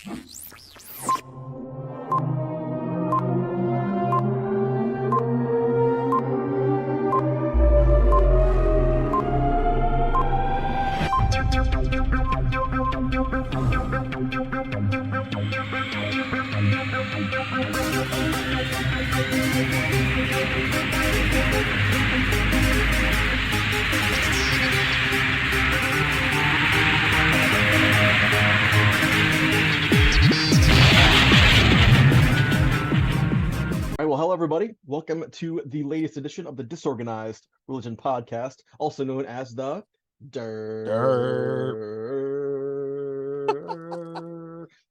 Well, hello, everybody. Welcome to the latest edition of the Disorganized Religion Podcast, also known as the DRP.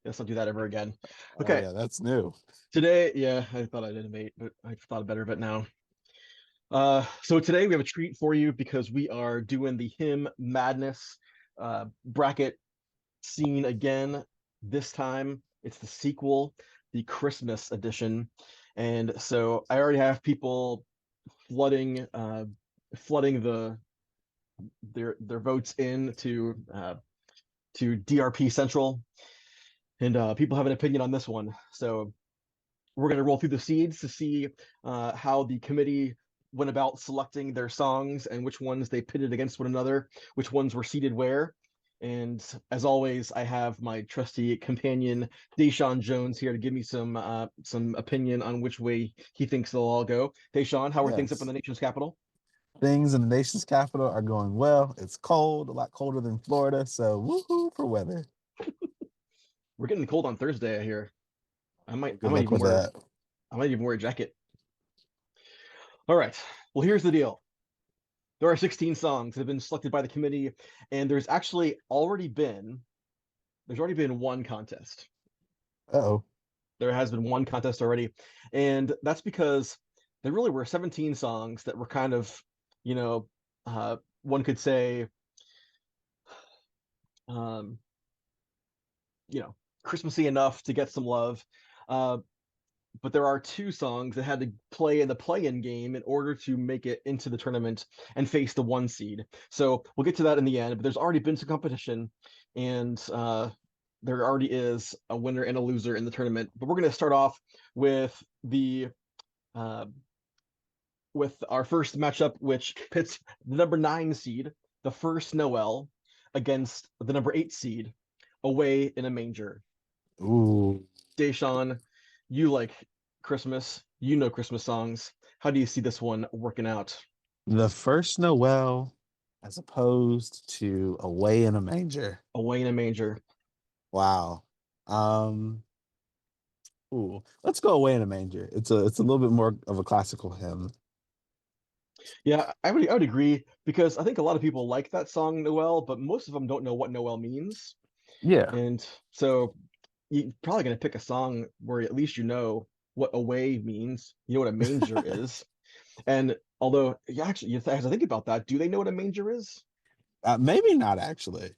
Let's not do that ever again. Okay. Oh, yeah, that's new. Today, I thought I'd innovate, but I thought better of it now. So today we have a treat for you because we are doing the Hymn Madness bracket scene again. This time, it's the sequel, the Christmas edition. And so I already have people flooding their votes in to DRP Central, and people have an opinion on this one. So we're going to roll through the seeds to see how the committee went about selecting their songs and which ones they pitted against one another, which ones were seated where. And as always, I have my trusty companion, Dashawn Jones, here to give me some opinion on which way he thinks they'll all go. Dashawn, how are things up in the nation's capital? Things in the nation's capital are going well. It's cold, a lot colder than Florida, so woohoo for weather. We're getting cold on Thursday, I hear. I might even wear a jacket. All right. Well, here's the deal. There are 16 songs that have been selected by the committee, and there's already been one contest. Uh-oh. There has been one contest already, and that's because there really were 17 songs that were kind of, one could say, Christmassy enough to get some love. But there are two songs that had to play in the play-in game in order to make it into the tournament and face the 1 seed. So we'll get to that in the end, but there's already been some competition, and there already is a winner and a loser in the tournament. But we're going to start off with with our first matchup, which pits the number 9 seed, the first Noel, against the number 8 seed, Away in a Manger. Ooh. Dashawn, you like Christmas, you know Christmas songs. How do you see this one working out? The first Noel as opposed to Away in a Manger. Away in a Manger. Wow. Let's go Away in a Manger. It's a little bit more of a classical hymn. Yeah, I would agree, because I think a lot of people like that song Noel, but most of them don't know what Noel means. Yeah. And so you're probably going to pick a song where at least you know what away means, you know what a manger is. And although, actually, as I think about that, do they know what a manger is? Maybe not, actually.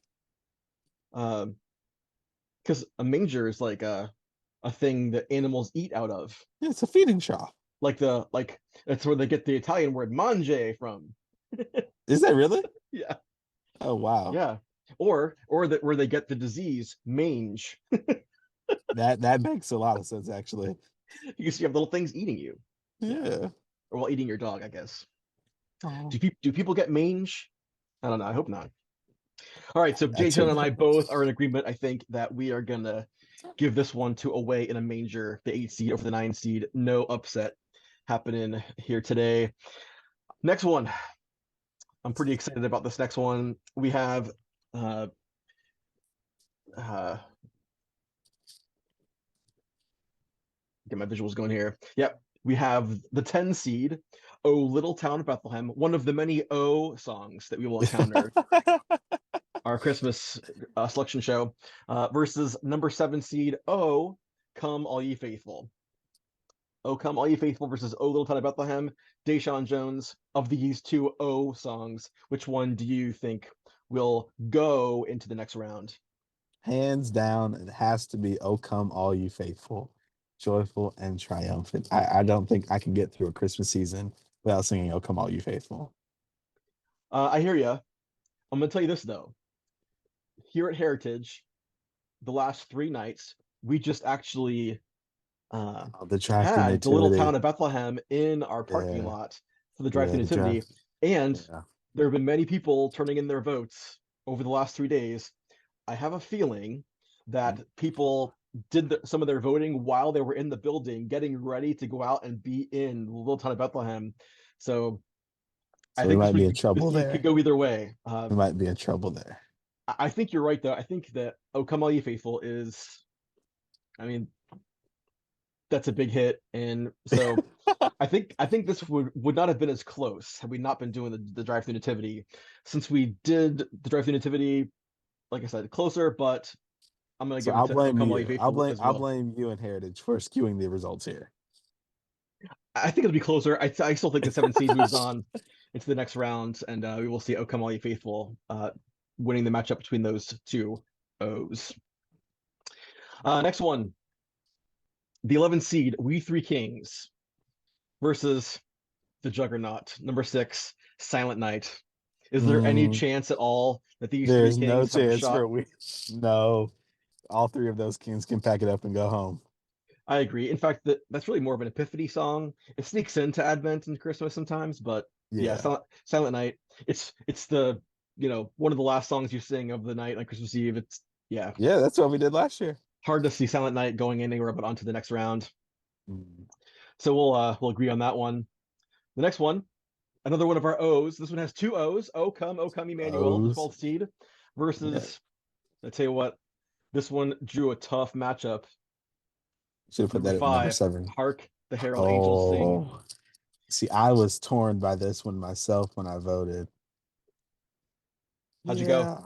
Because a manger is like a thing that animals eat out of. Yeah, it's a feeding trough. Like that's where they get the Italian word mangiare from. Is that really? Yeah. Oh, wow. Yeah. Or that where they get the disease mange. That makes a lot of sense, actually. Because you have little things eating you. Yeah. Or well, eating your dog, I guess. Oh. Do people get mange? I don't know. I hope not. All right. So Jason and I both are in agreement, I think, that we are going to give this one to Away in a Manger, the 8 seed over the 9 seed. No upset happening here today. Next one. I'm pretty excited about this next one. We have get my visuals going here. Yep. We have the 10 seed, O Little Town of Bethlehem, one of the many O songs that we will encounter. Our Christmas selection show, versus number 7 seed, O Come All Ye Faithful. O Come All Ye Faithful versus O Little Town of Bethlehem. Dashawn Jones, of these two O songs, which one do you think will go into the next round? Hands down, it has to be O Come All You Faithful, joyful and triumphant. I don't think I can get through a Christmas season without singing O Come All You Faithful. I hear you. I'm going to tell you this, though. Here at Heritage, the last 3 nights, we just actually The draft through had the little nativity. town of Bethlehem in our parking Yeah, lot for the drive yeah, through the nativity, draft. and Yeah. there have been many people turning in their votes over the last 3 days. I have a feeling that people did some of their voting while they were in the building, getting ready to go out and be in the little town of Bethlehem. So I So we think might be in this trouble week could there. go either way. We might be in trouble there. I think you're right, though. I think that "O Come All Ye Faithful" is, I mean, that's a big hit, and so I think this would not have been as close had we not been doing the drive through nativity. Since we did the drive through nativity, like I said, closer, but I'm gonna So give it I'll to "O blame Come All Ye you. Faithful" as I'll well. blame you and Heritage for skewing the results here. I think it'll be closer. I still think the seven seed moves on into the next round, and we will see "O Come All Ye Faithful" winning the matchup between those two O's. Next one, the 11 seed We Three Kings versus the Juggernaut, number 6, Silent Night. Is there any Mm, chance at all that these three there's no kings have a chance shot? for we. No, all three of those kings can pack it up and go home. I agree. In fact, that's really more of an epiphany song. It sneaks into Advent and Christmas sometimes, but yeah, Yeah, Silent Night. It's the one of the last songs you sing of the night on Christmas Eve. It's yeah, yeah, that's what we did last year. hard to see Silent Night going anywhere but onto the next round. Mm. So we'll agree on that one. The next one, another one of our O's. This one has two O's. O come Emmanuel, the O's. 12th seed, Yeah, versus, I tell you what, this one drew a tough matchup. should have put Number that at number 5, 7. Hark the Herald Angels Sing. Oh, see, I was torn by this one myself when I voted. How'd you go? Yeah,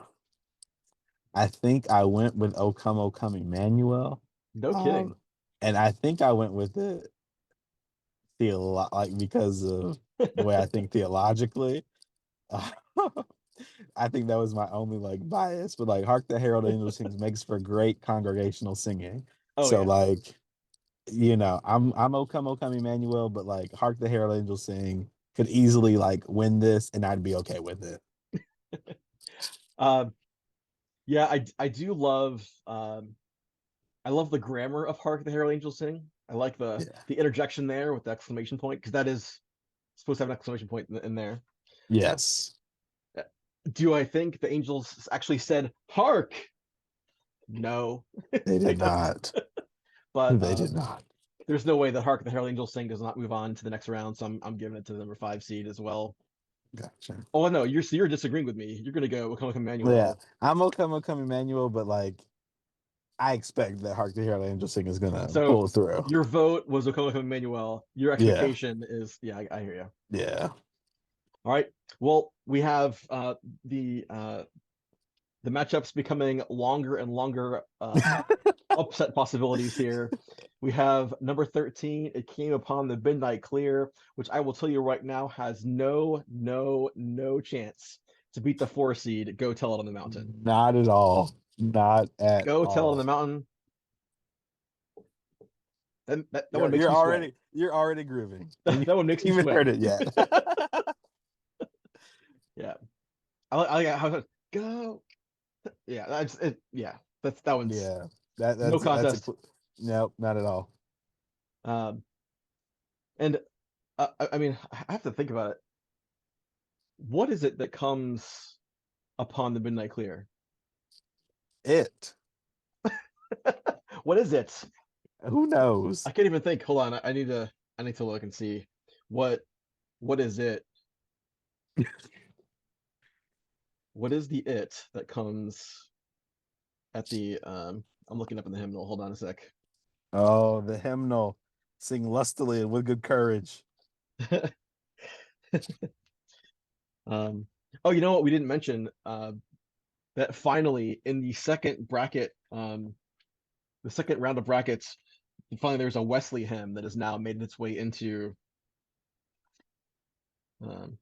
I think I went with O Come Emmanuel. No kidding. Um, and I think I went with it like because of the way I think theologically. I think that was my only like bias, but like Hark the Herald Angels Sings makes for great congregational singing. Oh So yeah. like, I'm O Come Emmanuel, but like Hark the Herald Angels Sing could easily like win this and I'd be okay with it. Uh, yeah, I do love I love the grammar of Hark the Herald Angels Sing. I like Yeah. the interjection there with the exclamation point, because that is supposed to have an exclamation point in there. Yes. Uh, Do I think the Angels actually said "Hark"? No, They I did don't. not. But They did not. there's no way that "Hark the Herald Angels Sing" does not move on to the next round. So I'm giving it to the number 5 seed as well. Gotcha. Oh no, you're disagreeing with me. You're gonna go Wakanda Yeah. Emmanuel. I'm O Come Emmanuel, but like I expect that Hark the Herald Angels Sing is gonna So pull through. your vote was Wakanda Emmanuel. Your Yeah. expectation is, yeah, I hear you. Yeah. All right. Well, we have the matchups becoming longer and longer upset possibilities here. We have number 13. It came upon the midnight clear, which I will tell you right now has no chance to beat the 4 seed. Go Tell It on the Mountain. Not at all. Not at Go Tell It on the all. Mountain. That one makes me sweat. You're already grooving. And you That one makes haven't me even sweat. heard it yet. Yeah. I like how it go. Yeah, that's it. Yeah, that one's Yeah. no That's a contest. nope, not at all. Um, and I mean, I have to think about it. What is it that comes upon the midnight clear? It. What is it? Who knows? I can't even think. Hold on, I need to look and see what what is it? What is the it that comes at the I'm looking up in the hymnal. Hold on a sec. Oh, the hymnal. Sing lustily and with good courage. um oh, you know what we didn't mention? That finally in the second round of brackets, finally there's a Wesley hymn that has now made its way um,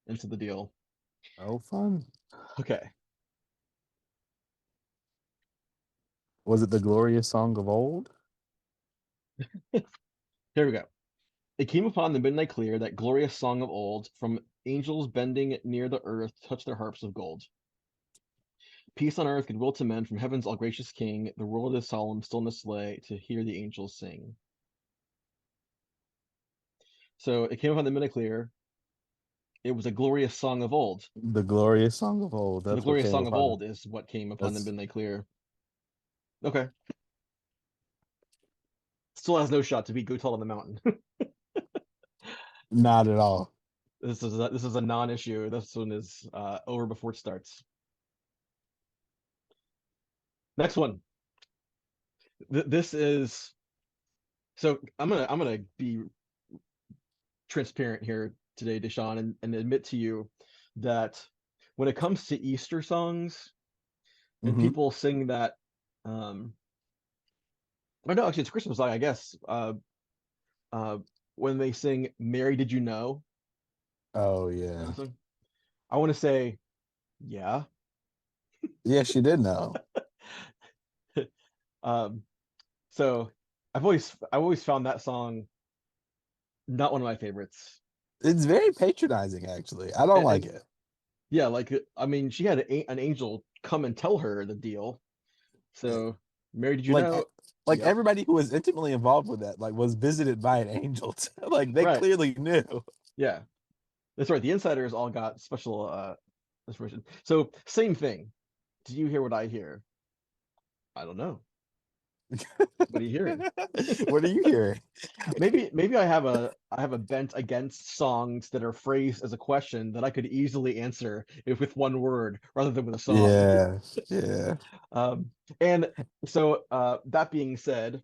into the deal. Oh, fun. Okay, Was it the glorious song of old? here we go. It came upon the midnight clear, that glorious song of old, from angels bending near the earth, touch their harps of gold. Peace on earth, goodwill to men, from heaven's all gracious King. The world is solemn, stillness lay, to hear the angels sing. So it came up on the Midichlorian. It was a glorious song of old. The glorious song of old. So the That's what glorious came song of upon it. old is what came upon the That's Midichlorian. Okay. Still has no shot to beat Go Tall on the Mountain. not at all. This is a non-issue. This one is over before it starts. Next one. This is so I'm gonna be transparent here today, Dashawn, and admit to you that when it comes to Easter songs and Hmm. people sing that, oh no, actually it's a Christmas song, I guess. Uh, when they sing "Mary, Did You Know?" Oh yeah. I want to say, yeah. Yes, she did know. Um, so I've always found that song not one of my favorites. It's very patronizing, actually. I don't like And it. yeah, like I mean, she had an angel come and tell her the deal. So, Mary, did you Like, know? like Yep. everybody who was intimately involved with that, like, was visited by an angel. Like, they Right. clearly knew. Yeah. That's right. The insiders all got special inspiration. So, same thing. Do you hear what I hear? I don't know. What are you hearing? What are you hearing? Maybe I have a bent against songs that are phrased as a question that I could easily answer if with one word rather than with a song. Yeah, yeah. Um, and so that being said,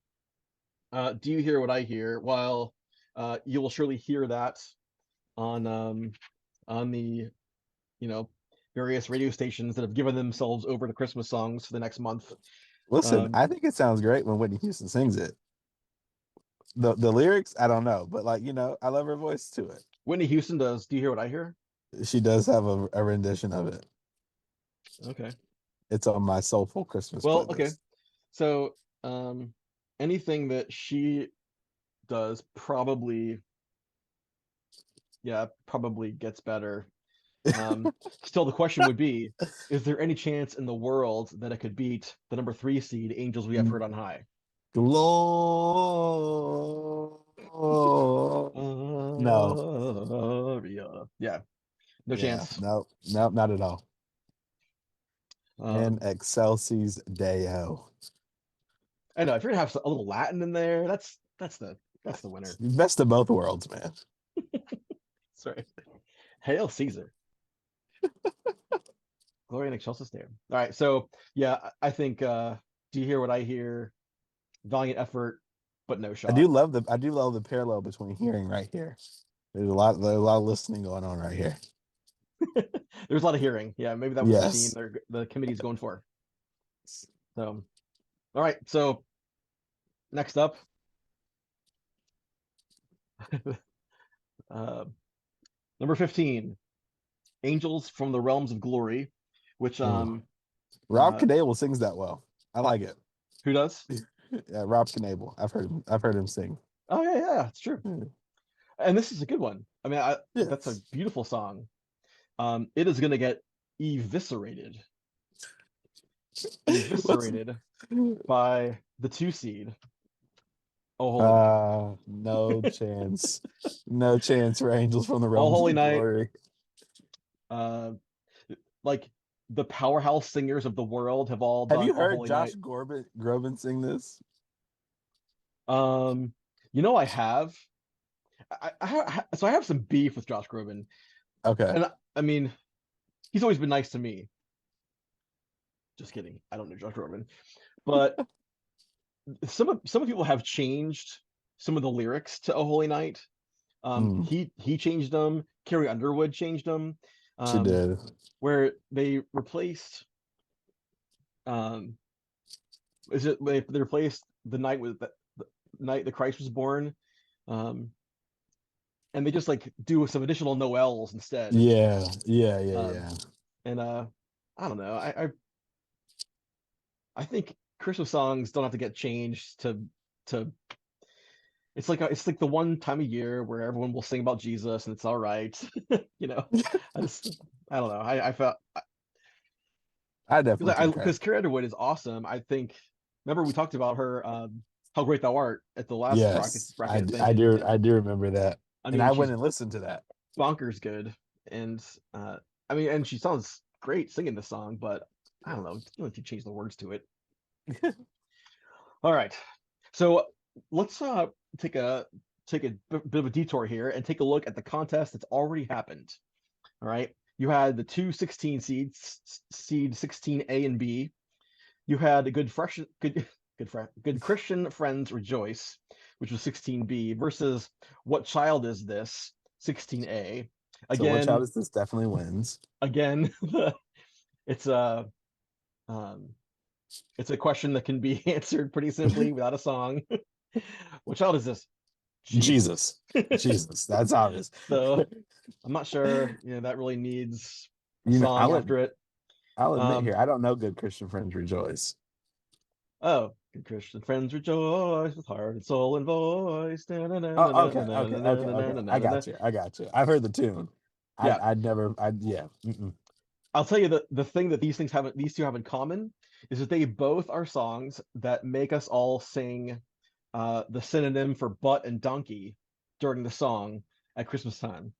do you hear what I hear? While you will surely hear that on the various radio stations that have given themselves over to Christmas songs for the next month. Listen, Um, I think it sounds great when Whitney Houston sings it. The lyrics, I don't know, but like, I love her voice to it. Whitney Houston does. Do you hear what I hear? She does have a rendition of it. Okay. It's on my soulful Christmas Well, okay. playlist. So anything that she does probably gets better. Still, the question would be: is there any chance in the world that it could beat the number 3 seed Angels We Have Heard on High? No. Yeah, no Yeah, chance. no, no, not at all. In Um, Excelsis Deo. I know if you're gonna have a little Latin in there, that's the winner. Best of both worlds, man. Sorry, Hail Caesar, Gloria in Excelsis Deo. All right, so yeah, I think. Do you hear what I hear? Valiant effort, but no shot. I do love the parallel between here and right here. There's a lot of listening going on right here. There's a lot of hearing. Yeah, maybe that was the theme Yes. the committee's going for. So, all right. So next up, uh, number 15, Angels from the Realms of Glory, which Oh. Rob uh, Knable sings that well. I like it. who does? Yeah, Rob Knable. I've heard him sing. Oh yeah, it's true. Hmm. And this is a good one. I mean, that's a Yes. beautiful song. It is gonna get eviscerated, What's eviscerated by the 2 seed. Oh, Holy Night. no chance. No chance for Angels from the Oh, Realms Holy of Night. Glory. Uh, like the powerhouse singers of the world have all Have done you "Oh heard Holy Josh Night." Groban sing this? Um, I have. So I have some beef with Josh Groban, Okay. and I mean, he's always been nice to me. Just kidding. I don't know Josh Groban, but some people have changed some of the lyrics to "Oh Holy Night." Mm, He changed them. Carrie Underwood changed them, she um, did. where they replaced um, they replaced the night with the night that Christ was born, um, and they just like do some additional Noels instead. Yeah, yeah, yeah, Um, yeah. and I don't know. I think Christmas songs don't have to get changed to. It's like the one time a year where everyone will sing about Jesus and it's all right. you know, I just I don't know. I felt I definitely concur. Because Carrie Underwood is awesome. I think. Remember we talked about her, how great thou art at the last Yes, bracket thing, I do remember that, I and mean I went she's and listened to that. bonkers good, and I mean, and she sounds great singing the song, but I don't know, I feel like you change the words to it. All right, so let's take a bit of a detour here and take a look at the contest that's already happened. All right, you had the two 16 seeds, seed 16A and B. You had a good Christian Friends Rejoice, which was 16B, versus What Child Is This, 16A. So what child Again, is this? Definitely wins. again, it's a um, it's a question that can be answered pretty simply without a song. What child is this? Jesus. Jesus, Jesus, that's obvious. So I'm not sure, that really needs a You know, song after it. I'll admit Um, here, I don't know Good Christian Friends Rejoice. oh, good Christian friends rejoice with heart and soul and voice. Oh, okay. I got you. I've heard the tune. Yeah, I'd never, yeah. I'll tell you the thing that these two have in common is that they both are songs that make us all sing the synonym for butt and donkey during the song at Christmas time.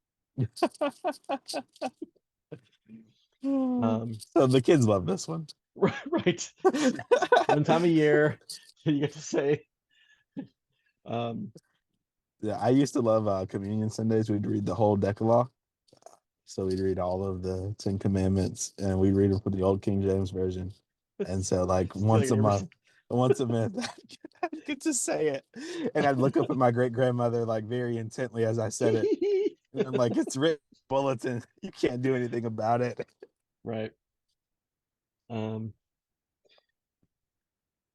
Um, So the kids love this one. right. One time a year, you get to say, um, Yeah, I used to love Communion Sundays. We'd read the whole Decalogue. So we'd read all of the Ten Commandments, and we'd read them from the old King James version. And so, like feel like once a month, I'd get to say it, and I'd look up at my great grandmother like very intently as I said it, and I'm like, "It's written in the bulletin. You can't do anything about it." right. Um,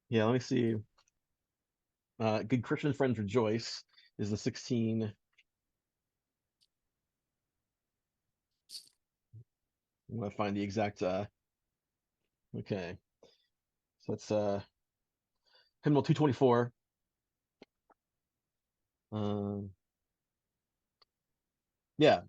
yeah, let me see. Good Christian Friends Rejoice is the 16. I'm gonna find the exact okay. So it's hymnal 224. Um yeah.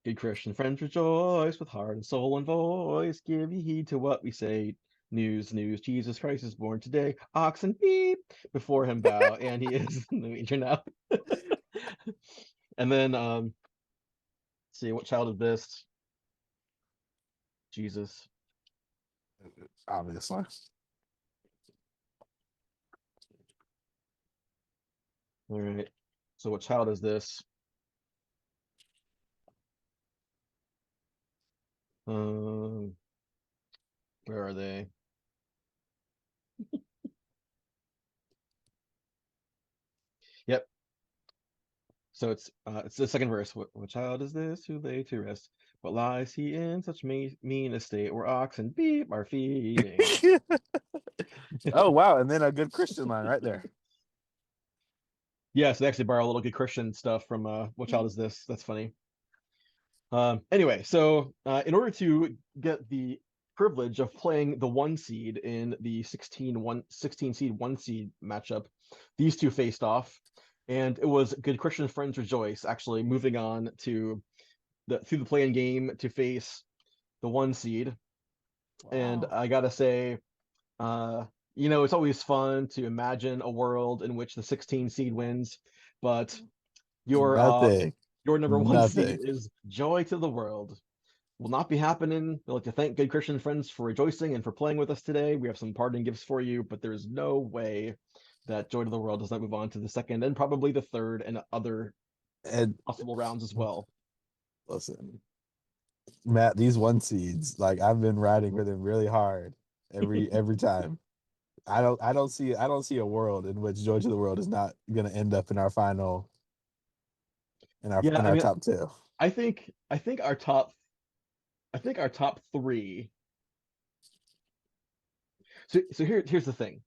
Good Christian friends rejoice with heart and soul and voice. Give ye heed to what we say. News, news, Jesus Christ is born today. Oxen beep before him bow, and he is in the manger now. And then see what child is this? Jesus. Obviously, All right. So what child is this? Um, where are they? Yep. So it's the second verse. What child is this who lay to rest? What lies he in such mean estate where oxen beep are feeding? oh wow, and then a good Christian line right there. Yeah, so they actually borrow a little good Christian stuff from What Child Is This? That's funny. Anyway, so in order to get the privilege of playing the one seed in the 16 seed one seed matchup, these two faced off, and it was Good Christian Friends Rejoice actually moving on to through the playing game to face the one seed. And Wow. I gotta say, uh, it's always fun to imagine a world in which the 16 seed wins, but your uh Nothing. your number one seed Nothing. is Joy to the World. Will not be happening. I'd like to thank good Christian friends for rejoicing and for playing with us today. We have some parting gifts for you, but there's no way that Joy to the World does not move on to the second and probably the third and other And possible rounds as well. listen, Matt, these one seeds, like I've been riding for them really hard every time. I don't see a world in which Joy to the World is not gonna end up in our final Yeah, in I our mean, top two. I think our top three. So here's the thing.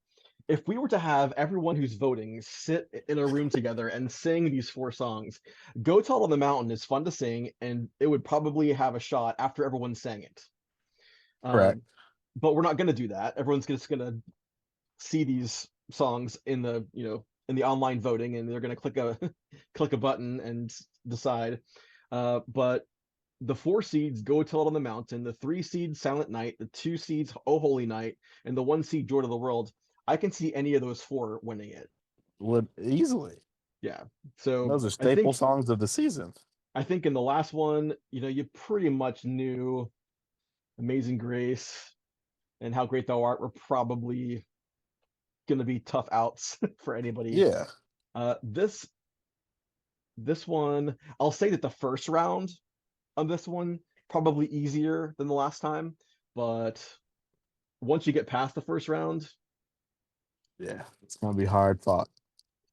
If we were to have everyone who's voting sit in a room together and sing these four songs, Go Tall on the Mountain is fun to sing, and it would probably have a shot after everyone sang it. Correct. Um, but we're not going to do that. Everyone's just going to see these songs in the online voting, and they're going to click a click a button and decide. But the 4 seeds Go Tell It on the Mountain, the 3 seeds Silent Night, the 2 seeds Oh Holy Night, and the 1 seed Joy to the World. I can see any of those 4 winning it. Would easily. Yeah. So Those are staple songs of the season. I think in the last one, you pretty much knew Amazing Grace and How Great Thou Art were probably going to be tough outs for anybody. Yeah. This one, I'll say that the first round on this one probably easier than the last time, but once you get past the first round, Yeah. It's gonna be hard fought.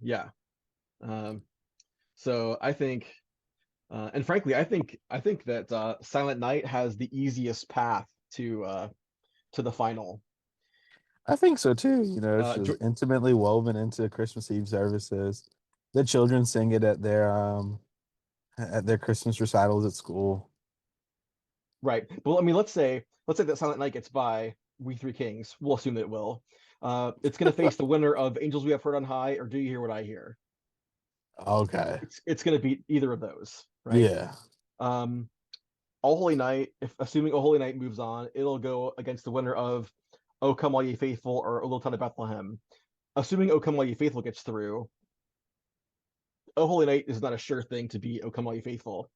yeah. Um, so I think, and frankly, I think that Silent Night has the easiest path to the final. I think so too. It's Uh, just intimately woven into Christmas Eve services. The children sing it at their Christmas recitals at school. right. Well, I mean, let's say that Silent Night gets by We Three Kings. We'll assume that it will. It's going to face the winner of Angels We Have Heard on High or Do You Hear What I Hear? Okay. It's going to beat either of those, right? Yeah. Um, All Holy Night, if assuming All Holy Night moves on, it'll go against the winner of "O Come All Ye Faithful" or "O Little Town of Bethlehem." Assuming "O Come All Ye Faithful" gets through, "O Holy Night" is not a sure thing to beat "O Come All Ye Faithful."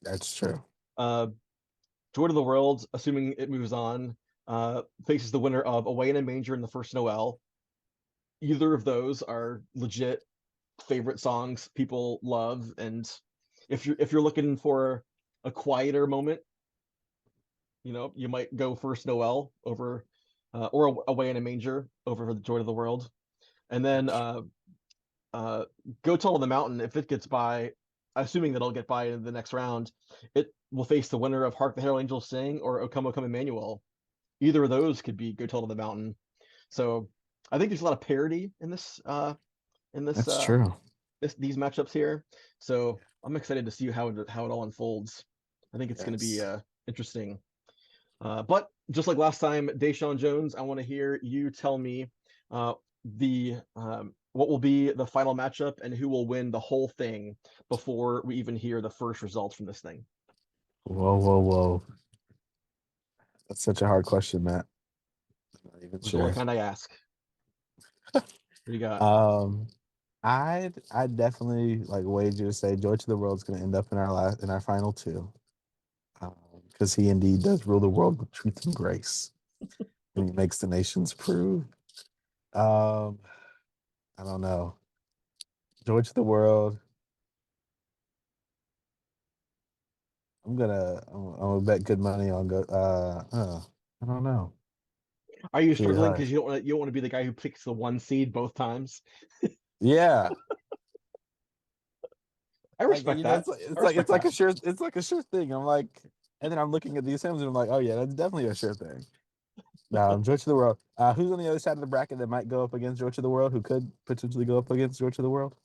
That's true. Uh, Joy to the World, assuming it moves on, faces the winner of "Away in a Manger" and "The First Noel." Either of those are legit favorite songs people love, and if you're looking for a quieter moment, you might go First Noel over, or Away in a Manger over the Joy of the World, and then That's uh, Go Tall on the Mountain. If it gets by, assuming that it'll get by in the next round, it will face the winner of Hark the Herald Angels Sing or O Come Emmanuel. Either of those could be Go Tall on the Mountain. So I think there's a lot of parity in this that's true. these matchups here. So I'm excited to see how it all unfolds. I think it's going to be Yes. interesting. But just like last time, Dashawn Jones, I want to hear you tell me the what will be the final matchup and who will win the whole thing before we even hear the first results from this thing. Whoa, whoa, whoa. That's such a hard question, Matt. I'm not even It's the only sure. kind I ask. What do you got? Um, I'd definitely like wager to say Joy to the World is going to end up in our final two, because he indeed does rule the world with truth and grace, and he makes the nations prove. Um, I don't know. Joy to the World. I'm gonna bet good money on go. I don't know. Are you It's really struggling hard. because you don't want to be the guy who picks the 1 seed both times? Yeah, I like respect that. I it's respect like that. a sure thing. I'm like, and then I'm looking at these hymns and I'm like, oh yeah, that's definitely a sure thing. George of the World. Who's on the other side of the bracket that might go up against George of the World? Who could potentially go up against George of the World?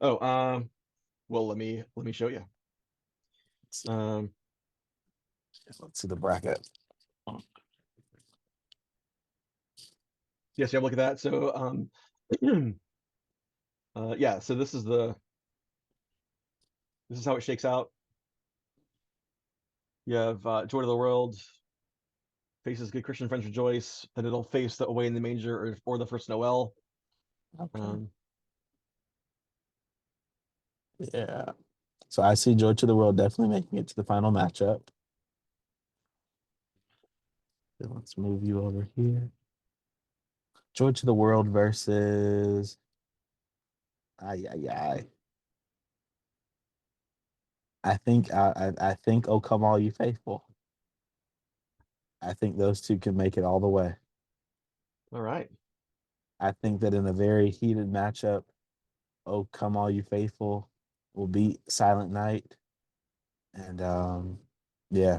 Oh, well, let me show you. Let's see. Um, Let's see the bracket. yes, you have a look at that. So, yeah. So this is how it shakes out. You have Joy to the World faces Good Christian Friends Rejoice. Then it'll face the Away in the Manger or the First Noel. Okay. Um, Yeah. So I see George of the World definitely making it to the final matchup. So let's move you over here. George of the World versus ay ay ay. I think Oh Come All You Faithful. I think those two can make it all the way. all right. I think that in a very heated matchup, Oh Come All You Faithful will beat Silent Night. And yeah.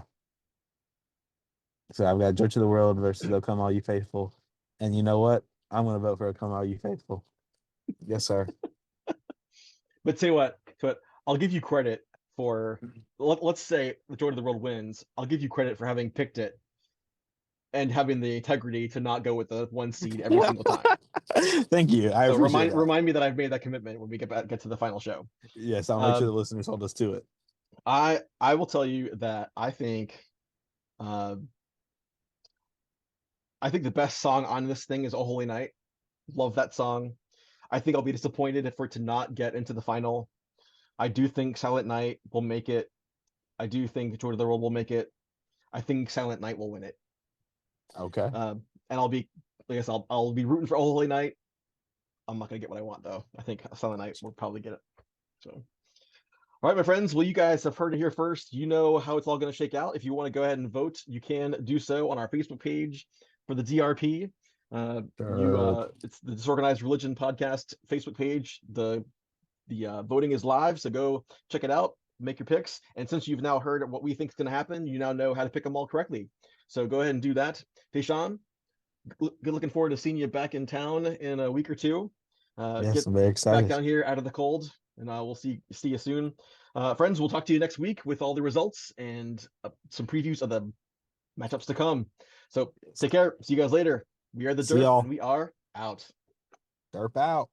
So I've got George of the World versus Oh Come All You Faithful. And you know what? I'm gonna vote for Oh Come All You Faithful. Yes, sir. But say what? But I'll give you credit for let's say the Joy to the World wins. I'll give you credit for having picked it and having the integrity to not go with the 1 seed every single time. Thank you. I So appreciate remind that. remind me that I've made that commitment when we get to the final show. Yes, I'll make sure the Um, listeners hold us to it. I will tell you that uh, I think the best song on this thing is "Oh Holy Night." Love that song. I think I'll be disappointed if we're to not get into the final. I do think Silent Night will make it. I do think Joy to the World will make it. I think Silent Night will win it. Okay. And I'll be, I guess I'll be rooting for Oh Holy Night. I'm not gonna get what I want though. I think Silent Night will probably get it. So, all right, my friends. Well, you guys have heard it here first. You know how it's all going to shake out. If you want to go ahead and vote, you can do so on our Facebook page for the DRP. Sure. It's the Disorganized Religion Podcast Facebook page. The voting is live, so go check it out. Make your picks. And since you've now heard what we think is going to happen, you now know how to pick them all correctly. So go ahead and do that. Dashawn, good looking forward to seeing you back in town in a week or two. Yes, Get I'm very back excited. down here out of the cold, and we'll see you soon. Friends, we'll talk to you next week with all the results and some previews of the matchups to come. So take care. See you guys later. We are the See Derp, and y'all. we are out. Derp out.